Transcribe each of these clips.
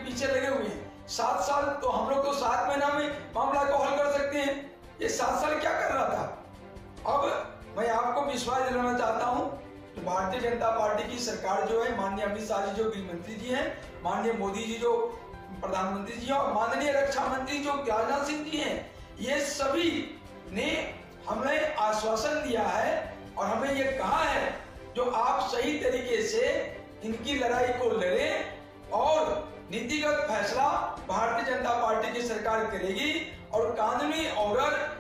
पीछे लगे हुए हैं। 7 साल तो हम लोग तो 7 महीना में मामला को हल कर सकते हैं, ये 7 साल क्या कर रहा था। अब मैं आपको विश्वास दिलाना चाहता हूँ कि भारतीय जनता पार्टी की सरकार जो है, माननीय अमित शाह जी जो गृह मंत्री जी हैं, माननीय मोदी जी जो प्रधानमंत्री जी हैं और माननीय रक्षा मंत्री जो राजनाथ सिंह जी हैं, ये सभी ने हमें आश्वासन दिया है और हमें ये कहा है जो आप सही तरीके से इनकी लड़ाई को लड़ें और नीतिगत फैसला भारतीय जनता पार्टी की सरकार करेगी और कानूनी ऑर्डर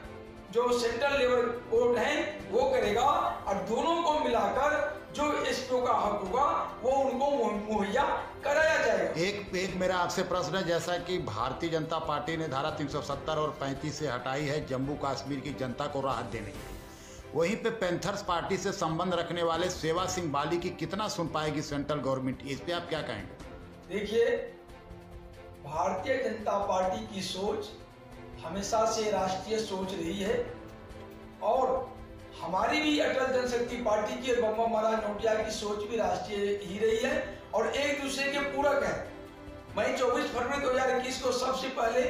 जो सेंट्रल लेवल कोर्ट है वो करेगा और दोनों को मिलाकर जो एसपीओ का हक होगा वो उनको मुहैया कराया जाएगा। एक मेरा आपसे प्रश्न है, जैसा कि भारतीय जनता पार्टी ने धारा 370 और 35 से हटाई है जम्मू कश्मीर की जनता को राहत देने के लिए, वहीं पे पैंथर्स पार्टी से संबंध रखने वाले सेवा सिंह बाली की कितना सुन पाएगी सेंट्रल गवर्नमेंट, इस पे आप क्या कहेंगे? देखिए, भारतीय जनता पार्टी की सोच हमेशा से राष्ट्रीय सोच रही है और हमारी भी अटल जनशक्ति पार्टी की और बम्बा महाराज नोटिया की सोच भी राष्ट्रीय ही रही है और एक दूसरे के पूरक है। मैं 24 फरवरी 2021 को सबसे पहले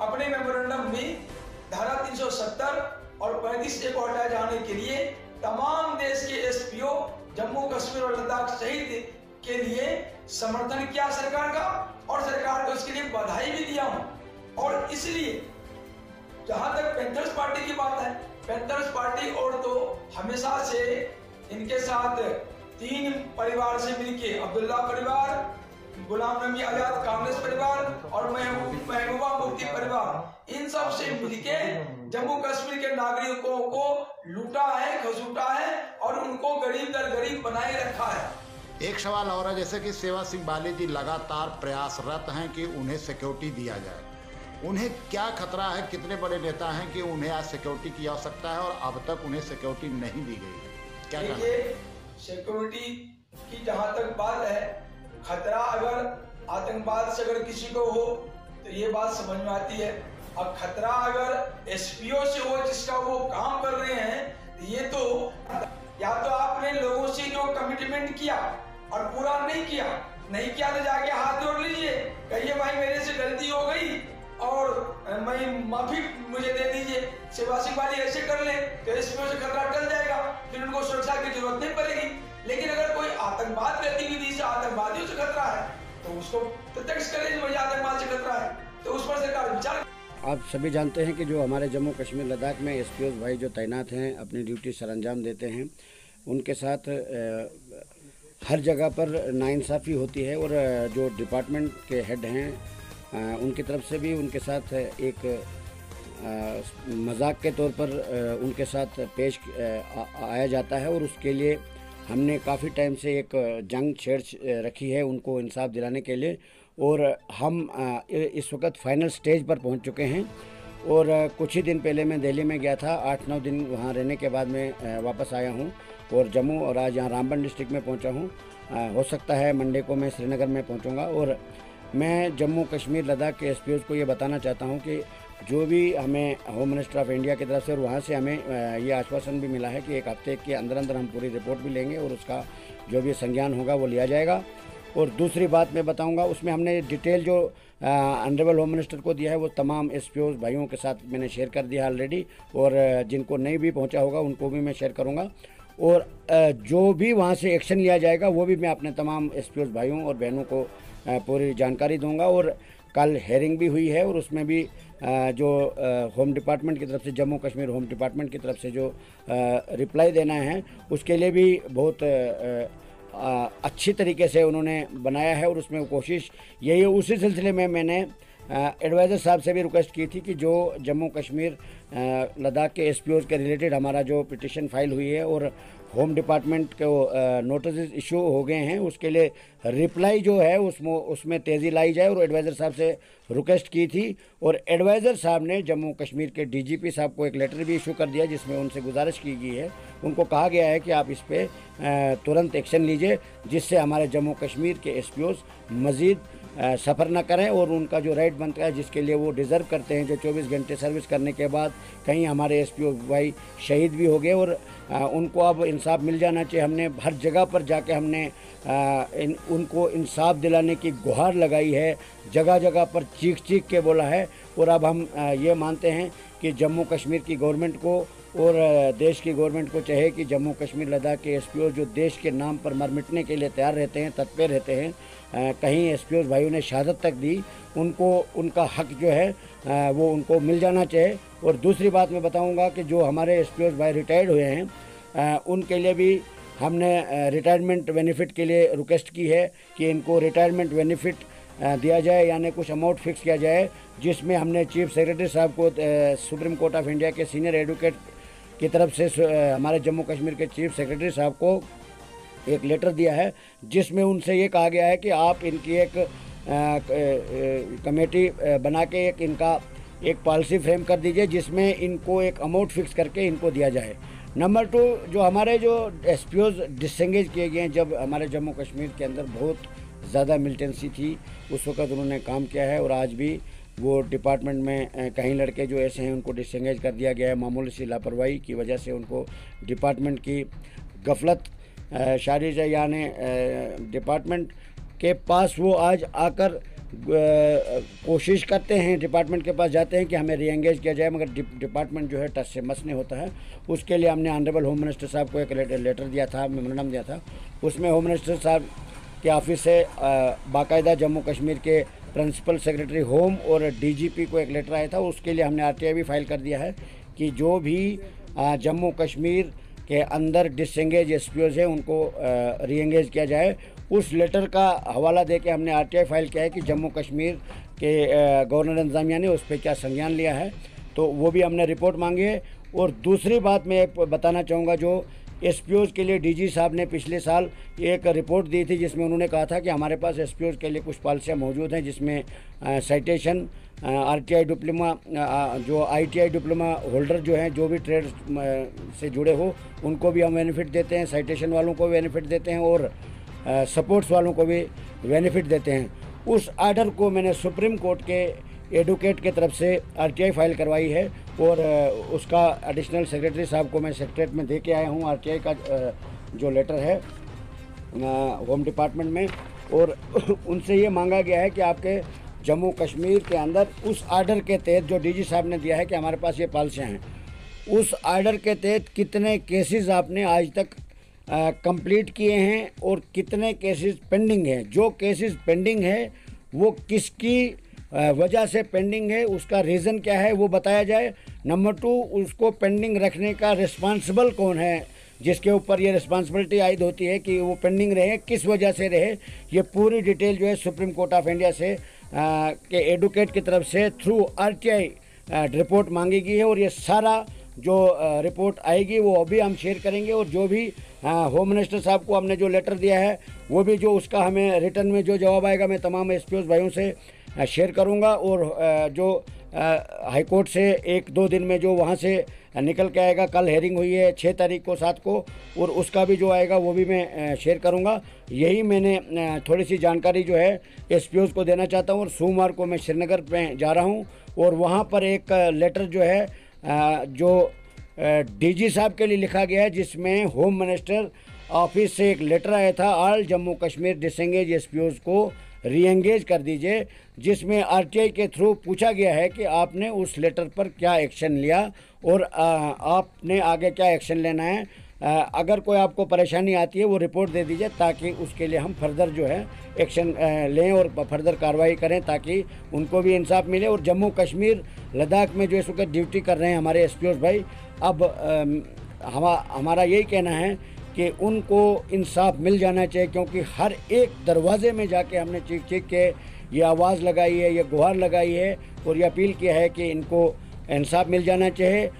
अपने मेमोरेंडम में धारा 370 और 35 को हटाए जाने के लिए तमाम देश के एसपीओ जम्मू कश्मीर और लद्दाख सहित के लिए समर्थन किया सरकार का और सरकार को इसके लिए बधाई भी दिया हूं। और इसलिए जहां तक पैंथर्स पार्टी की बात है, पैंथर्स पार्टी और तो हमेशा से इनके साथ 3 परिवार से मिलके अब्दुल्ला परिवार, गुलाम नबी आजाद कांग्रेस परिवार और महबूबा मुफ्ती परिवार, इन सब से मिलके जम्मू कश्मीर के नागरिकों को लूटा है, खसूटा है और उनको गरीब दर गरीब बनाए रखा है। एक सवाल और है, जैसे कि सेवा सिंह बाली जी लगातार प्रयासरत हैं कि उन्हें सिक्योरिटी दिया जाए, उन्हें क्या खतरा है, कितने बड़े नेता हैं कि उन्हें आज सिक्योरिटी की आवश्यकता है और अब तक उन्हें सिक्योरिटी नहीं दी गई है, क्या कहना है? सिक्योरिटी की जहां तक बात है, खतरा अगर आतंकवाद से अगर किसी को हो तो ये बात समझ में आती है। अब खतरा अगर एसपीओ से हो जिसका वो काम कर रहे हैं, ये तो या तो आपने लोगों से जो कमिटमेंट किया और पूरा नहीं किया तो जाके हाथ जोड़ लीजिए, कहिए भाई मेरे से गलती हो गई और मैं माफी मुझे दे दीजिए। सेवा सिंह बाली ऐसे कर ले तो एसपीओ से खतरा टल जाएगा, फिर उनको सुरक्षा की जरूरत नहीं पड़ेगी। लेकिन अगर कोई आतंकवाद गतिविधि से, आतंकवादियों से खतरा है तो उसको प्रत्यक्ष करें मुझे आतंकवाद से खतरा है तो उस पर सरकार विचार। आप सभी जानते हैं कि जो हमारे जम्मू कश्मीर लद्दाख में एसपीओ भाई जो तैनात हैं, अपनी ड्यूटी सरअंजाम देते हैं, उनके साथ हर जगह पर नाइंसाफ़ी होती है और जो डिपार्टमेंट के हेड हैं उनकी तरफ से भी उनके साथ एक मजाक के तौर पर उनके साथ पेश आया जाता है और उसके लिए हमने काफ़ी टाइम से एक जंग छेड़ रखी है उनको इंसाफ दिलाने के लिए और हम इस वक्त फाइनल स्टेज पर पहुंच चुके हैं। और कुछ ही दिन पहले मैं दिल्ली में गया था, 8-9 दिन वहां रहने के बाद मैं वापस आया हूं और जम्मू और आज यहाँ रामबन डिस्ट्रिक्ट में पहुंचा हूं। हो सकता है मंडे को मैं श्रीनगर में पहुंचूंगा और मैं जम्मू कश्मीर लद्दाख के एसपीओज़ को ये बताना चाहता हूं कि जो भी हमें होम मिनिस्टर ऑफ इंडिया की तरफ से और वहाँ से हमें ये आश्वासन भी मिला है कि 1 हफ्ते के अंदर अंदर हम पूरी रिपोर्ट भी लेंगे और उसका जो भी संज्ञान होगा वो लिया जाएगा। और दूसरी बात मैं बताऊंगा, उसमें हमने डिटेल जो ऑनरेबल होम मिनिस्टर को दिया है वो तमाम एसपीओज़ भाइयों के साथ मैंने शेयर कर दिया ऑलरेडी और जिनको नहीं भी पहुंचा होगा उनको भी मैं शेयर करूंगा और जो भी वहां से एक्शन लिया जाएगा वो भी मैं अपने तमाम एसपीओज़ भाइयों और बहनों को पूरी जानकारी दूंगा। और कल हेयरिंग भी हुई है और उसमें भी जो होम डिपार्टमेंट की तरफ से, जम्मू कश्मीर होम डिपार्टमेंट की तरफ से जो रिप्लाई देना है उसके लिए भी बहुत अच्छी तरीके से उन्होंने बनाया है और उसमें कोशिश यही है। उसी सिलसिले में मैंने एडवाइज़र साहब से भी रिक्वेस्ट की थी कि जो जम्मू कश्मीर लद्दाख के एसपीओज़ के रिलेटेड हमारा जो पिटीशन फाइल हुई है और होम डिपार्टमेंट को नोटिस इशू हो गए हैं उसके लिए रिप्लाई जो है उसमें तेज़ी लाई जाए और एडवाइज़र साहब से रिक्वेस्ट की थी और एडवाइज़र साहब ने जम्मू कश्मीर के डीजीपी साहब को एक लेटर भी इशू कर दिया जिसमें उनसे गुजारिश की गई है, उनको कहा गया है कि आप इस पर तुरंत एक्शन लीजिए जिससे हमारे जम्मू कश्मीर के एसपीओज़ मज़ीद सफ़र ना करें और उनका जो राइट बनता है जिसके लिए वो डिज़र्व करते हैं, जो 24 घंटे सर्विस करने के बाद कहीं हमारे एसपीओ भाई शहीद भी हो गए और उनको अब इंसाफ मिल जाना चाहिए। हमने हर जगह पर जाके हमने उनको इंसाफ दिलाने की गुहार लगाई है, जगह जगह पर चीख चीख के बोला है। और अब हम ये मानते हैं कि जम्मू कश्मीर की गवर्नमेंट को और देश की गवर्नमेंट को चाहे कि जम्मू कश्मीर लद्दाख के एसपीओ जो देश के नाम पर मर मिटने के लिए तैयार रहते हैं, तत्पर रहते हैं, कहीं एसपीओ भाइयों ने शहादत तक दी, उनको उनका हक जो है वो उनको मिल जाना चाहिए। और दूसरी बात मैं बताऊंगा कि जो हमारे एसपीओ भाई रिटायर्ड हुए हैं उनके लिए भी हमने रिटायरमेंट बेनिफिट के लिए रिक्वेस्ट की है कि इनको रिटायरमेंट बेनिफिट दिया जाए, यानी कुछ अमाउंट फिक्स किया जाए, जिसमें हमने चीफ सेक्रेटरी साहब को सुप्रीम कोर्ट ऑफ इंडिया के सीनियर एडवोकेट की तरफ से हमारे जम्मू कश्मीर के चीफ सेक्रेटरी साहब को एक लेटर दिया है, जिसमें उनसे ये कहा गया है कि आप इनकी एक कमेटी बना के इनका एक पॉलिसी फ्रेम कर दीजिए, जिसमें इनको एक अमाउंट फिक्स करके इनको दिया जाए। नंबर 2, जो हमारे जो एसपीओज डिसएंगेज किए गए हैं, जब हमारे जम्मू कश्मीर के अंदर बहुत ज़्यादा मिलिटेंसी थी उस वक्त उन्होंने काम किया है और आज भी वो डिपार्टमेंट में कई लड़के जो ऐसे हैं उनको डिसएंगेज कर दिया गया है। मामूली सी लापरवाही की वजह से उनको डिपार्टमेंट की गफलत शारिज है, यानी डिपार्टमेंट के पास वो आज आकर कोशिश करते हैं, डिपार्टमेंट के पास जाते हैं कि हमें रीएंगेज किया जाए, मगर डिपार्टमेंट जो है टस से मस नहीं होता है। उसके लिए हमने ऑनरेबल होम मिनिस्टर साहब को एक लेटर दिया था, मेमोरेंडम दिया था। उसमें होम मिनिस्टर साहब के ऑफिस से बाकायदा जम्मू कश्मीर के प्रिंसिपल सेक्रेटरी होम और डीजीपी को एक लेटर आया था। उसके लिए हमने आरटीआई भी फाइल कर दिया है कि जो भी जम्मू कश्मीर के अंदर डिसएंगेज एसपीओज हैं उनको रीएंगेज किया जाए। उस लेटर का हवाला दे के हमने आरटीआई फाइल किया है कि जम्मू कश्मीर के गवर्नर इंतजामिया ने उस पर क्या संज्ञान लिया है, तो वो भी हमने रिपोर्ट मांगी है। और दूसरी बात मैं एक बताना चाहूँगा, जो एसपीओज के लिए डीजी साहब ने पिछले साल एक रिपोर्ट दी थी, जिसमें उन्होंने कहा था कि हमारे पास एसपीओज के लिए कुछ पॉलिसियाँ मौजूद हैं, जिसमें साइटेशन, आरटीआई डिप्लोमा, जो आईटीआई डिप्लोमा होल्डर जो हैं, जो भी ट्रेड से जुड़े हो उनको भी हम बेनिफिट देते हैं, साइटेशन वालों को भी बेनिफिट देते हैं और सपोर्ट्स वालों को भी बेनिफिट देते हैं। उस आर्डर को मैंने सुप्रीम कोर्ट के एडवोकेट के तरफ से आरटीआई फाइल करवाई है और उसका एडिशनल सेक्रेटरी साहब को मैं सेक्रेटरीट में दे के आया हूँ आरटीआई का जो लेटर है होम डिपार्टमेंट में। और उनसे ये मांगा गया है कि आपके जम्मू कश्मीर के अंदर उस आर्डर के तहत जो डीजी साहब ने दिया है कि हमारे पास ये पॉलिसियाँ हैं, उस आर्डर के तहत कितने केसेस आपने आज तक कंप्लीट किए हैं और कितने केसेस पेंडिंग हैं। जो केसेस पेंडिंग है वो किसकी वजह से पेंडिंग है, उसका रीज़न क्या है वो बताया जाए। नंबर 2, उसको पेंडिंग रखने का रिस्पांसिबल कौन है, जिसके ऊपर ये रिस्पांसिबिलिटी आयद होती है कि वो पेंडिंग रहे, किस वजह से रहे। ये पूरी डिटेल जो है सुप्रीम कोर्ट ऑफ इंडिया से के एडवोकेट की तरफ से थ्रू आरटीआई रिपोर्ट मांगी गई है और ये सारा जो रिपोर्ट आएगी वो अभी हम शेयर करेंगे। और जो भी होम मिनिस्टर साहब को हमने जो लेटर दिया है वो भी जो उसका हमें रिटर्न में जो जवाब आएगा मैं तमाम एसपीओ भाइयों से शेयर करूंगा। और जो हाई कोर्ट से 1-2 दिन में जो वहाँ से निकल के आएगा, कल हेयरिंग हुई है 6 तारीख को 7 को, और उसका भी जो आएगा वो भी मैं शेयर करूंगा। यही मैंने थोड़ी सी जानकारी जो है एसपीओज को देना चाहता हूँ। और सोमवार को मैं श्रीनगर में जा रहा हूँ और वहाँ पर एक लेटर जो है जो डीजी साहब के लिए लिखा गया है, जिसमें होम मिनिस्टर ऑफिस से एक लेटर आया था, ऑल जम्मू कश्मीर डिसएंगेज एसपीओज को रीएंगेज कर दीजिए, जिसमें आरटीआई के थ्रू पूछा गया है कि आपने उस लेटर पर क्या एक्शन लिया और आपने आगे क्या एक्शन लेना है। अगर कोई आपको परेशानी आती है वो रिपोर्ट दे दीजिए, ताकि उसके लिए हम फर्दर जो है एक्शन लें और फर्दर कार्रवाई करें, ताकि उनको भी इंसाफ मिले। और जम्मू कश्मीर लद्दाख में जो इस वक्त ड्यूटी कर रहे हैं हमारे एसपीओ भाई, अब हमारा यही कहना है कि उनको इंसाफ मिल जाना चाहिए, क्योंकि हर एक दरवाजे में जाके हमने चीख चीख के ये आवाज़ लगाई है, ये गुहार लगाई है और ये अपील किया है कि इनको इंसाफ मिल जाना चाहिए।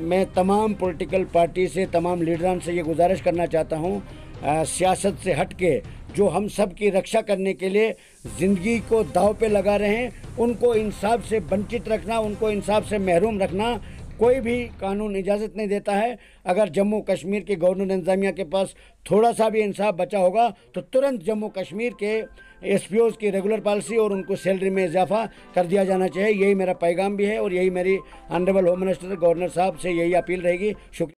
मैं तमाम पॉलिटिकल पार्टी से, तमाम लीडरान से ये गुजारिश करना चाहता हूँ, सियासत से हट के जो हम सब की रक्षा करने के लिए ज़िंदगी को दाव पे लगा रहे हैं, उनको इंसाफ से वंचित रखना, उनको इंसाफ से महरूम रखना कोई भी कानून इजाज़त नहीं देता है। अगर जम्मू कश्मीर के गवर्नर इंतज़ामिया के पास थोड़ा सा भी इंसाफ बचा होगा तो तुरंत जम्मू कश्मीर के एसपीओज़ की रेगुलर पॉलिसी और उनको सैलरी में इजाफा कर दिया जाना चाहिए। यही मेरा पैगाम भी है और यही मेरी ऑनरेबल होम मिनिस्टर गवर्नर साहब से यही अपील रहेगी। शुक्रिया।